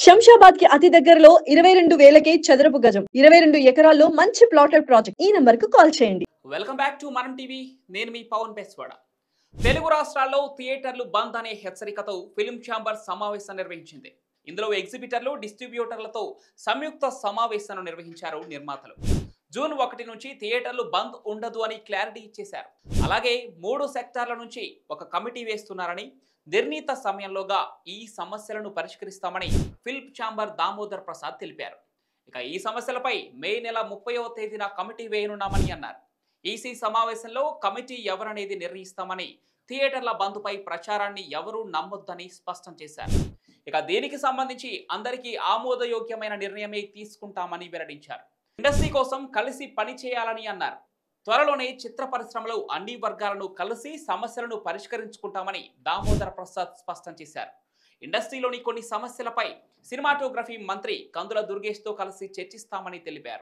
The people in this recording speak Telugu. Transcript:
శంషాబాద్ కి అతి దగ్గరలో 22,000కే చదరపు గజం 22 ఎకరాల్లో మంచి ప్లాటెడ్ ప్రాజెక్ట్. ఈ నంబర్ కు కాల్ చేయండి. వెల్కమ్ బ్యాక్ టు మనం టీవీ. నేను మీ పవన్ బెస్వాడ. తెలుగు రాష్ట్రాల్లో థియేటర్లు బంద్ అనే హెచ్చరికతో ఫిల్మ్ ఛాంబర్ సమావేశం నిర్వహించింది. ఇందులో ఎగ్జిబిటర్లు, డిస్ట్రిబ్యూటర్లతో సంయుక్త సమావేశాన్ని నిర్వహించారు నిర్మాతలు. జూన్ 1 నుంచి థియేటర్లు బంద్ ఉండదు అని క్లారిటీ ఇచ్చేశారు. అలాగే 3 సెక్టార్ల నుంచి ఒక కమిటీ వేస్తున్నారని, నిర్ణీత సమయంలోగా ఈ సమస్యలను పరిష్కరిస్తామని ఫిల్మ్ ఛాంబర్ దామోదర్ ప్రసాద్ తెలిపారు. ఇక ఈ సమస్యలపై మే నెల 30వ తేదీన కమిటీ వేయనున్నామని అన్నారు. ఈసీ సమావేశంలో కమిటీ ఎవరనేది నిర్ణయిస్తామని, థియేటర్ల బంద్పై ప్రచారాన్ని ఎవరూ నమ్మొద్దని స్పష్టం చేశారు. ఇక దీనికి సంబంధించి అందరికీ ఆమోదయోగ్యమైన నిర్ణయమే తీసుకుంటామని వెల్లడించారు. ఇండస్ట్రీ కోసం కలిసి పనిచేయాలని అన్నారు. త్వరలోనే చిత్ర పరిశ్రమలో అన్ని వర్గాలను కలిసి సమస్యలను పరిష్కరించుకుంటామని దామోదర ప్రసాద్ స్పష్టం చేశారు. ఇండస్ట్రీలోని కొన్ని సమస్యలపై సినిమాటోగ్రఫీ మంత్రి కందుల దుర్గేష్తో కలిసి చర్చిస్తామని తెలిపారు.